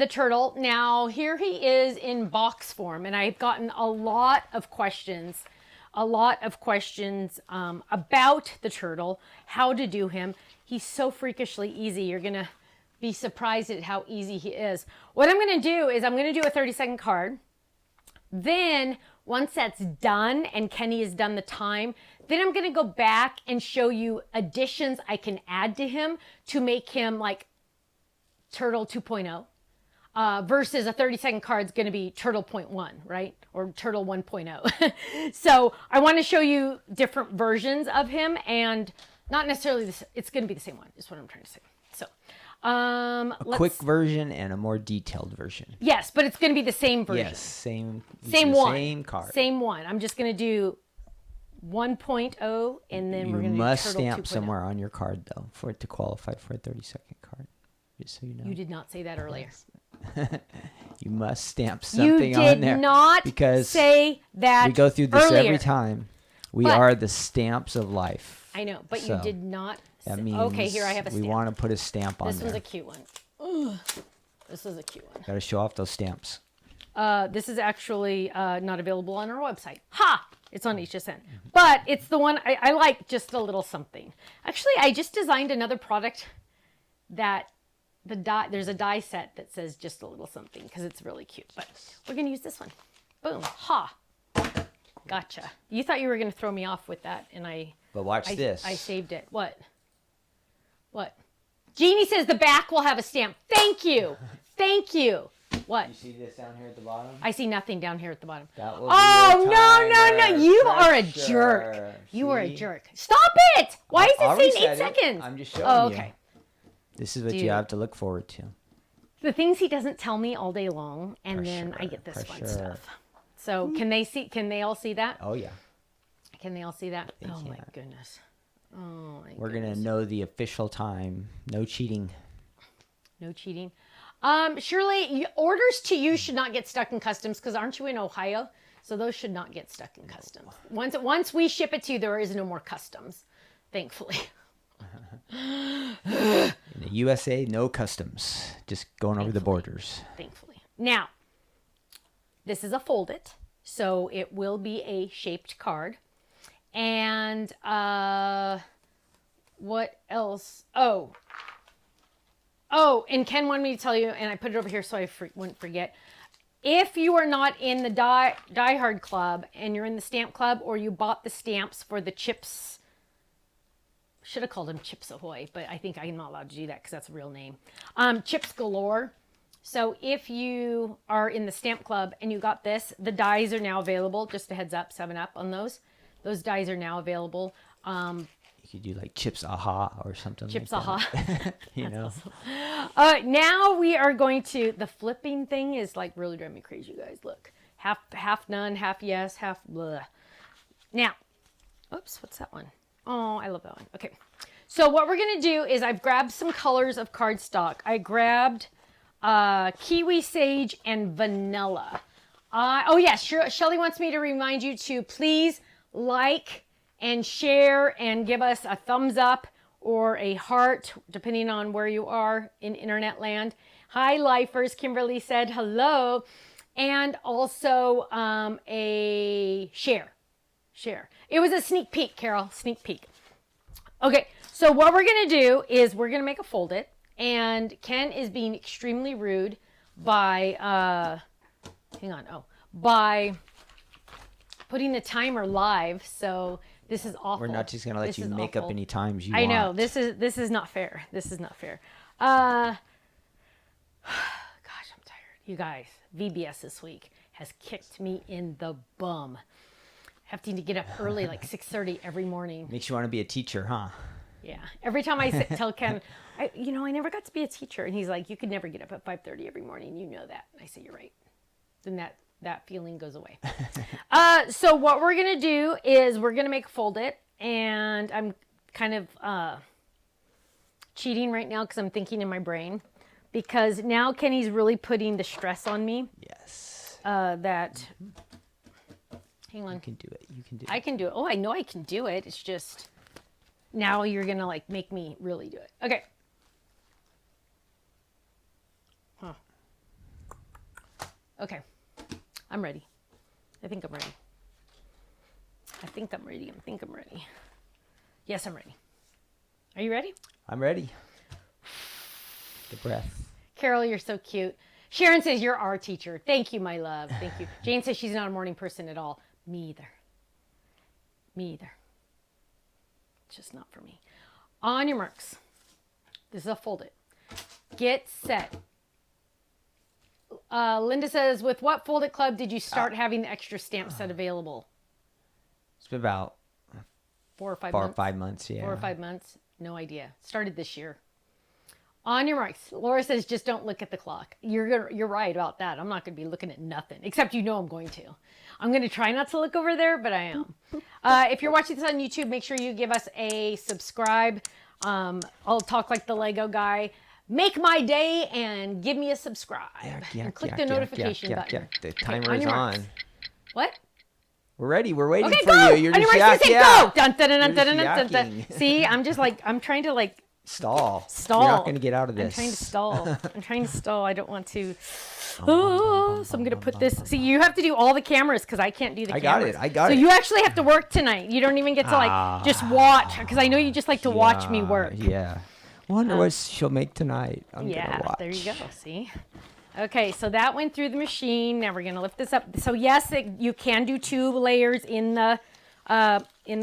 the turtle. Now, here he is in box form, and I've gotten a lot of questions about the turtle, how to do him. He's so freakishly easy. You're going to be surprised at how easy he is. What I'm going to do is I'm going to do a 30-second card. Then, once that's done and Kenny has done the time, then I'm going to go back and show you additions I can add to him to make him like Turtle 2.0 versus a 30-second card is going to be Turtle 0.1, right? Or Turtle 1.0. So I want to show you different versions of him, and not necessarily this, it's going to be the same one, is what I'm trying to say. So a quick version and a more detailed version. Yes, but it's going to be the same version. Yes, same one. Same card. Same one. I'm just going to do 1.0, and then we're going to do must Turtle stamp 2.0. somewhere on your card, though, for it to qualify for a 30-second card. Just so you know. You did not say that earlier. You must stamp something on there. You did not because say that we go through this earlier. every time. We are the stamps of life. I know, but you did not. That means okay, here I have a stamp. We want to put a stamp on this there. This one's a cute one. Ugh. This is a cute one. Got to show off those stamps. This is actually not available on our website. Ha! It's on HSN. But it's the one I like, just a little something. Actually, I just designed another product that there's a die set that says just a little something because it's really cute. But we're going to use this one. Boom. Ha! Gotcha. You thought you were going to throw me off with that, and But watch this. I saved it. What? Jeannie says the back will have a stamp. Thank you. Thank you. What? You see this down here at the bottom? I see nothing down here at the bottom. That will no. You are a jerk. You are a jerk. Stop it. Why is it saying 8 seconds? I'm just showing you. Okay. This is what you have to look forward to. The things he doesn't tell me all day long, and then I get this fun stuff. So can they all see that? Oh, yeah. Can they all see that? Oh, my goodness. Oh, my We're going to know the official time. No cheating. No cheating. Shirley, orders to you should not get stuck in customs because aren't you in Ohio? So those should not get stuck in customs. Once we ship it to you, there is no more customs, thankfully. In the USA, no customs. Just going over the borders. Thankfully. Now, this is a fold it, so it will be a shaped card. And what else? Oh, and Ken wanted me to tell you, and I put it over here so I wouldn't forget. If you are not in the Die Hard Club and you're in the stamp club, or you bought the stamps for the Chips, should have called them Chips Ahoy, but I think I'm not allowed to do that because that's a real name. Chips Galore. So if you are in the stamp club and you got this, the dies are now available. Just a heads up, 7-Up on those. Those dies are now available. You could do like Chips Aha or something. Chips like Aha. That. You know. Awesome. Now we are going to, the flipping thing is like really driving me crazy, you guys. Look, half none, half yes, half blah. Now, oops, what's that one? Oh, I love that one. Okay. So what we're going to do is I've grabbed some colors of cardstock. I grabbed Kiwi Sage and Vanilla. Oh yes, Shelly wants me to remind you to please like and share and give us a thumbs up or a heart, depending on where you are in internet land. Hi, lifers. Kimberly said hello. And also a share. It was a sneak peek, Carol. Sneak peek. Okay, so what we're going to do is we're going to make a fold it. And Ken is being extremely rude by, by putting the timer live. So this is awful. We're not just going to let you make up any times you want. I know. Want. This is not fair. This is not fair. Gosh, I'm tired. You guys, VBS this week has kicked me in the bum. Having to get up early, like 6:30 every morning. Makes you want to be a teacher, huh? Yeah. Every time I tell Ken, I never got to be a teacher. And he's like, you could never get up at 5:30 every morning. You know that. And I say, you're right. Then that feeling goes away. So what we're going to do is we're going to make fold it. And I'm kind of cheating right now because I'm thinking in my brain. Because now Kenny's really putting the stress on me. Yes. That... Hang on. You can do it. I can do it. Oh, I know I can do it. It's just now you're going to like make me really do it. Okay. Huh. Okay. I'm ready. I think I'm ready. I think I'm ready. Yes, I'm ready. Are you ready? I'm ready. The breath. Carol, you're so cute. Sharon says you're our teacher. Thank you, my love. Thank you. Jane says she's not a morning person at all. Me either. It's just not for me. On your marks. This is a fold it. Get set. Linda says, with what Fold It Club did you start having the extra stamp set available? It's been about 4 or 5 4 months. or 5 months, yeah. 4 or 5 months. No idea. Started this year. On your marks. Laura says, just don't look at the clock. You're right about that. I'm not going to be looking at nothing, except I'm going to. I'm going to try not to look over there, but I am. If you're watching this on YouTube, make sure you give us a subscribe. I'll talk like the Lego guy. Make my day and give me a subscribe. And click the notification button. The timer is on. What? We're ready. We're waiting Okay, for go. you. You're just Say go. Dun, dun, dun, dun, dun, dun, dun, dun. yakking. See, I'm just like, I'm trying to like Stall. stall. You're not going to get out of this. I'm trying to stall. I don't want to. Oh, so I'm going to put this. See, you have to do all the cameras because I can't do the cameras. I got it. So you actually have to work tonight. You don't even get to like just watch because I know you just like to watch me work. Yeah. Wonder what she'll make tonight. I'm gonna watch. There you go. See? Okay, so that went through the machine. Now we're going to lift this up. So yes, you can do 2 layers in the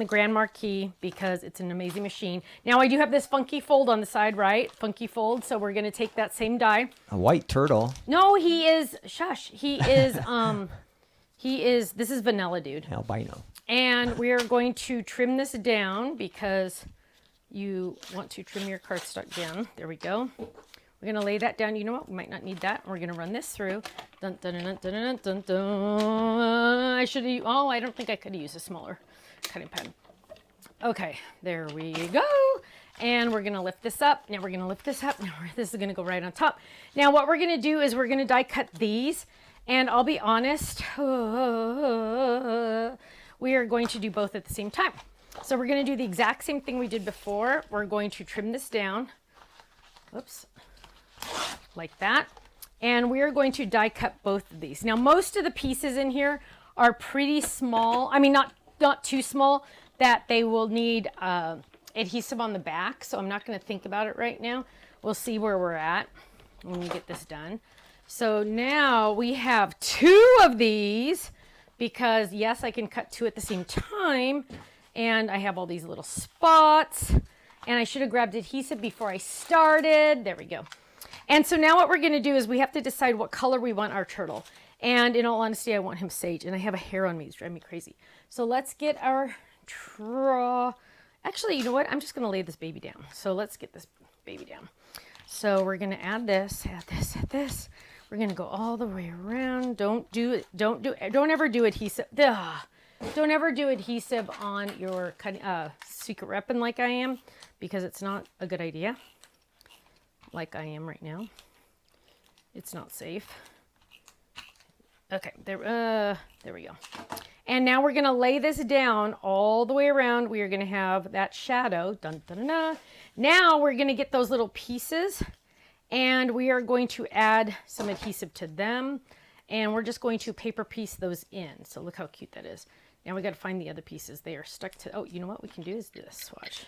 Grand Marquis because it's an amazing machine. Now I do have this funky fold on the side, right? Funky fold. So we're going to take that same die. A white turtle. No, he is, shush. He is, this is vanilla, dude. Albino. And we are going to trim this down because you want to trim your cardstock down. There we go. We're going to lay that down. You know what? We might not need that. We're going to run this through. Dun, dun, dun, dun, dun, dun, dun. I should have, I don't think I could have used a smaller cutting pen. Okay, there we go. And we're going to lift this up. Now we're going to lift this up. Now this is going to go right on top. Now what we're going to do is we're going to die cut these. And I'll be honest, we are going to do both at the same time. So we're going to do the exact same thing we did before. We're going to trim this down. Whoops. Like that. And we are going to die cut both of these. Now, most of the pieces in here are pretty small. I mean, not too small that they will need adhesive on the back. So I'm not going to think about it right now. We'll see where we're at when we get this done. So now we have 2 of these because, yes, I can cut 2 at the same time. And I have all these little spots. And I should have grabbed adhesive before I started. There we go. And so now what we're going to do is we have to decide what color we want our turtle. And in all honesty, I want him sage. And I have a hair on me. It's driving me crazy. So let's get our Actually, you know what? I'm just going to lay this baby down. So let's get this baby down. So we're going to add this. We're going to go all the way around. Don't ever do adhesive. Don't ever do adhesive on your secret repping like I am because it's not a good idea. Like I am right now. It's not safe. Okay, there we go. And now we're going to lay this down all the way around. We are going to have that shadow. Dun, dun, dun, dun. Now we're going to get those little pieces and we are going to add some adhesive to them. And we're just going to paper piece those in. So look how cute that is. Now we got to find the other pieces. They are stuck to, oh, you know what we can do is do this. Watch.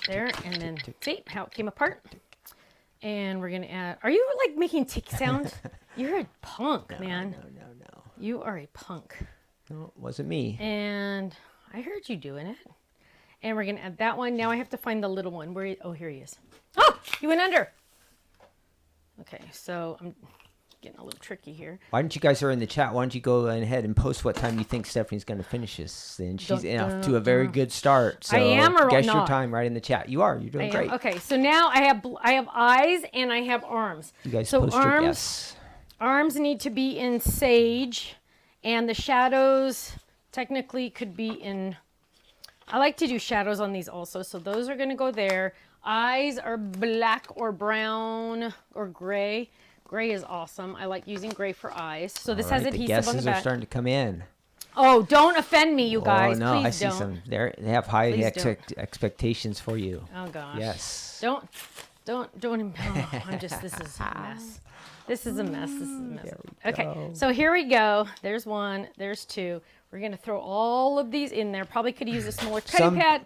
There, and then see how it came apart. And we're going to add, are you like making tick sounds? You're a punk, man. No. You are a punk. No, it wasn't me. And I heard you doing it. And we're going to add that one. Now I have to find the little one. Where? Oh, here he is. Oh, he went under. Okay, so I'm getting a little tricky here. Why don't you guys are in the chat? Why don't you go ahead and post what time you think Stephanie's going to finish this? And she's off to a very good start. So I am or guess not? your time right in the chat. You are. You're doing great. Okay, so now I have eyes and I have arms. You guys so post your guess. Arms need to be in sage, and the shadows technically could be in. I like to do shadows on these also, so those are going to go there. Eyes are black or brown or gray. Gray is awesome. I like using gray for eyes. So this has adhesive on the back. The guesses are starting to come in. Oh, don't offend me, you guys. Oh, no, Please I see don't. some. They have high expectations for you. Oh, gosh. Yes. Don't. Don't. I'm just. This is a mess. This is a mess. This is a mess. Okay, go. so here we go. There's one. There's two. We're gonna throw all of these in there. Probably could use a smaller cutting pad.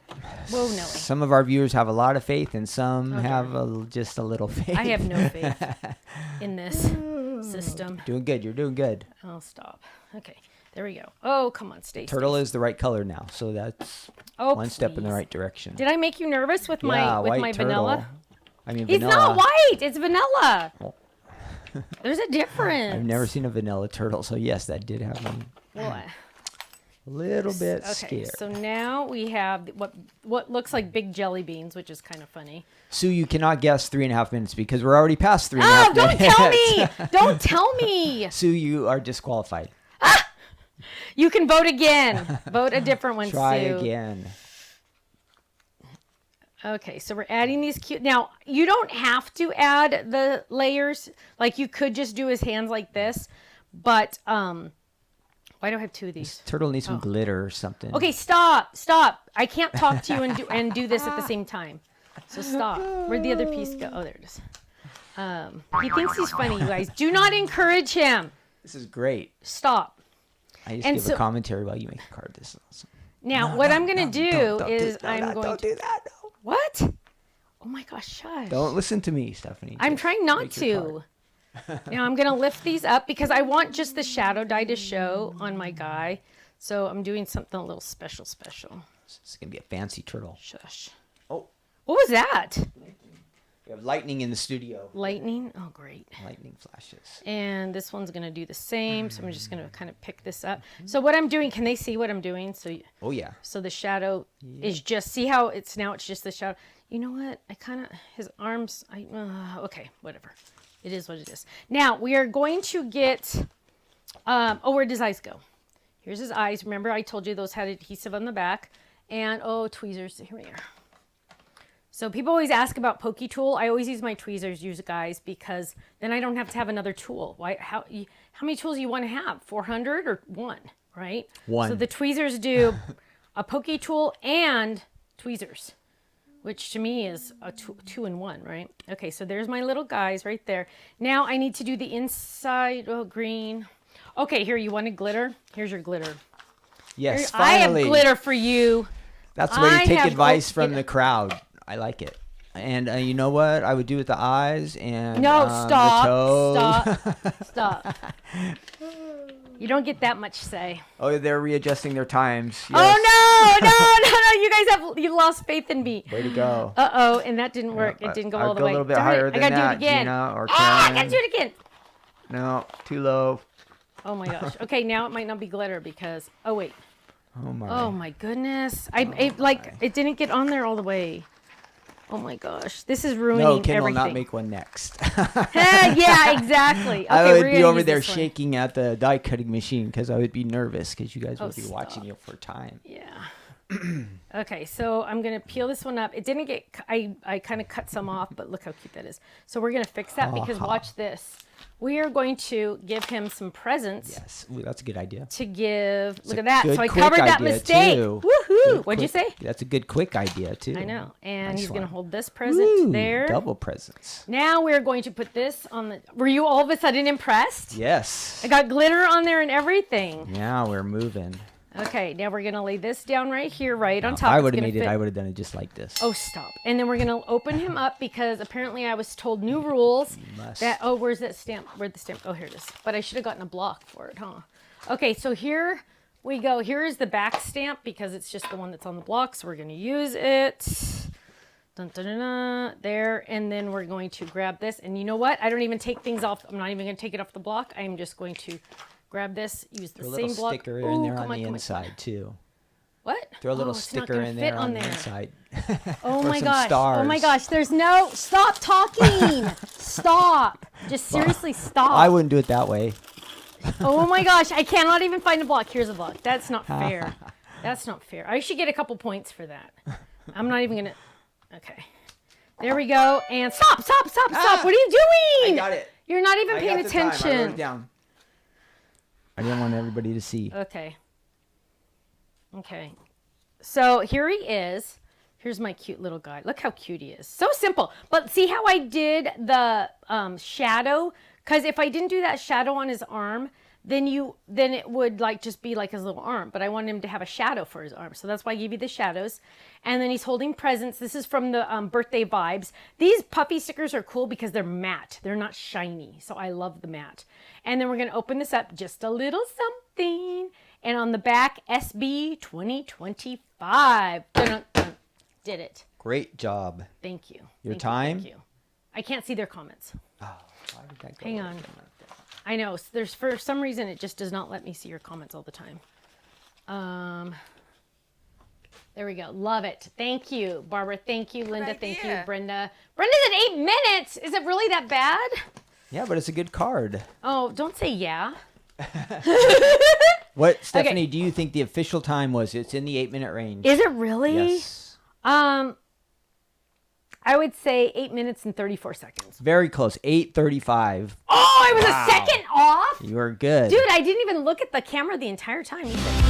Whoa, no way. Some of our viewers have a lot of faith, and some have just a little faith. I have no faith in this system. Doing good. You're doing good. Oh, stop. Okay, there we go. Oh, come on, Stacy. Turtle is the right color now, so that's one step in the right direction. Did I make you nervous with my white vanilla? I mean, It's vanilla. not white. It's vanilla. Oh. There's a difference. I've never seen a vanilla turtle, so yes, that did have me What? a little bit Okay, scared. so now we have what looks like big jelly beans, which is kind of funny. Sue, you cannot guess 3.5 minutes because we're already past 3.5 minutes. Oh, don't tell me! Don't tell me! Sue, you are disqualified. You can vote again. Vote a different one, Try Sue. again. Okay, so we're adding these cute. Now, you don't have to add the layers. Like, you could just do his hands like this. But, why do I have two of these? This turtle needs some glitter or something. Okay, stop. I can't talk to you and do this at the same time. So stop. Where'd the other piece go? Oh, there it is. He thinks he's funny, you guys. Do not encourage him. This is great. Stop. I just give a commentary while you make a card. This is awesome. Now, what I'm going to do is I'm going Don't to... do that. No. What? Oh my gosh, shush. Don't listen to me, Stephanie. I'm Just trying not make your to. card. Now I'm going to lift these up because I want just the shadow die to show on my guy. So I'm doing something a little special. It's going to be a fancy turtle. Shush. Oh. What was that? We have lightning in the studio. Lightning? Oh, great. Lightning flashes. And this one's going to do the same. So I'm just going to kind of pick this up. So what I'm doing, can they see what I'm doing? So Oh, yeah. So the shadow is just, see how it's just the shadow. You know what? His arms, okay, whatever. It is what it is. Now we are going to get, where'd his eyes go? Here's his eyes. Remember I told you those had adhesive on the back. And, tweezers, here we are. So people always ask about pokey tool. I always use my tweezers, you guys, because then I don't have to have another tool. Why? How many tools do you want to have? 400 or one, right? One. So the tweezers do a pokey tool and tweezers, which to me is a two in one, right? Okay, so there's my little guys right there. Now I need to do the inside, green. Okay, here, you wanted glitter? Here's your glitter. Yes, I have finally. glitter for you. That's the way to take advice from the the crowd. I like it. And you know what I would do with the eyes and No, the stop. toes. Stop. You don't get that much say. Oh, they're readjusting their times. Yes. Oh, no. You lost faith in me. Way to go. Uh-oh, and that didn't work. It didn't go all the way. A little bit Darn it, higher than I gotta that, do it again. Gina or I Karen. gotta do it again. No, too low. Oh my gosh. Okay, now it might not be glitter because, oh wait. Oh my goodness. It didn't get on there all the way. Oh my gosh. This is ruining No, Ken everything. will not make one next. Yeah, exactly. Okay, I we're would be gonna over use there this one. shaking at the die cutting machine because I would be nervous because you guys would be stop. watching it for time. Yeah. Okay, so I'm gonna peel this one up. It didn't get, I kind of cut some off, but look how cute that is. So we're gonna fix that because watch this. We are going to give him some presents. Yes, ooh, that's a good idea. To give, It's look a at that. good, So I quick covered that idea, mistake. too. Woohoo! Good, What'd you quick- say? That's a good quick idea too. I know. And Nice he's going to one. hold this present Ooh, there. double presents. Now we're going to put this on the, were you all of a sudden impressed? Yes. I got glitter on there and everything. Now we're moving. Okay, now we're going to lay this down right here, right on If top. I It's would have gonna made it, fit. I would have done it just like this. Oh, stop. And then we're going to open him up because apparently I was told new rules. Must. That, where's that stamp? Where'd the stamp? Oh, here it is. But I should have gotten a block for it, huh? Okay, so here we go. Here is the back stamp because it's just the one that's on the block. So we're going to use it. Dun, dun, dun, dun, there. And then we're going to grab this. And you know what? I don't even take things off. I'm not even going to take it off the block. I'm just going to grab this, use the Throw a same little block. sticker Ooh, in there come on the come inside too. What? Throw a little it's not sticker gonna in fit there on the inside. Oh For my some gosh. stars. Oh my gosh. There's no, stop talking. Stop. Just seriously stop. I wouldn't do it that way. Oh my gosh. I cannot even find a block. Here's a block. That's not fair. That's not fair. I should get a couple points for that. I'm not even going to. Okay. There we go. And stop. What are you doing? I got it. You're not even I paying got the time. I wrote attention. it down. I didn't want everybody to see. Okay. Okay. So here he is. Here's my cute little guy. Look how cute he is. So simple. But see how I did the shadow? Because if I didn't do that shadow on his arm, then it would like just be like his little arm. But I wanted him to have a shadow for his arm. So that's why I gave you the shadows. And then he's holding presents. This is from the Birthday Vibes. These puffy stickers are cool because they're matte. They're not shiny. So I love the matte. And then we're going to open this up. Just a little something. And on the back, SB 2025. Dun-dun-dun. Did it. Great job. Thank you. Your time? Thank you. I can't see their comments. Oh, why did that go? Hang on. I know. There's for some reason it just does not let me see your comments all the time. There we go. Love it. Thank you, Barbara. Thank you, Linda. Thank you, Brenda. Brenda's at 8 minutes. Is it really that bad? Yeah, but it's a good card. Oh, don't say yeah. What, Stephanie, do you think the official time was? It's in the 8-minute range. Is it really? Yes. I would say 8 minutes and 34 seconds. Very close. 8:35. Oh, I was a second off? You were good. Dude, I didn't even look at the camera the entire time either.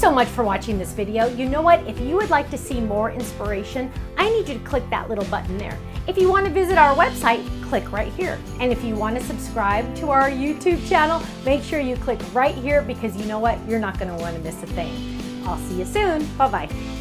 so much for watching this video. You know what? If you would like to see more inspiration, I need you to click that little button there. If you want to visit our website, click right here. And if you want to subscribe to our YouTube channel, make sure you click right here because you know what? You're not going to want to miss a thing. I'll see you soon. Bye-bye.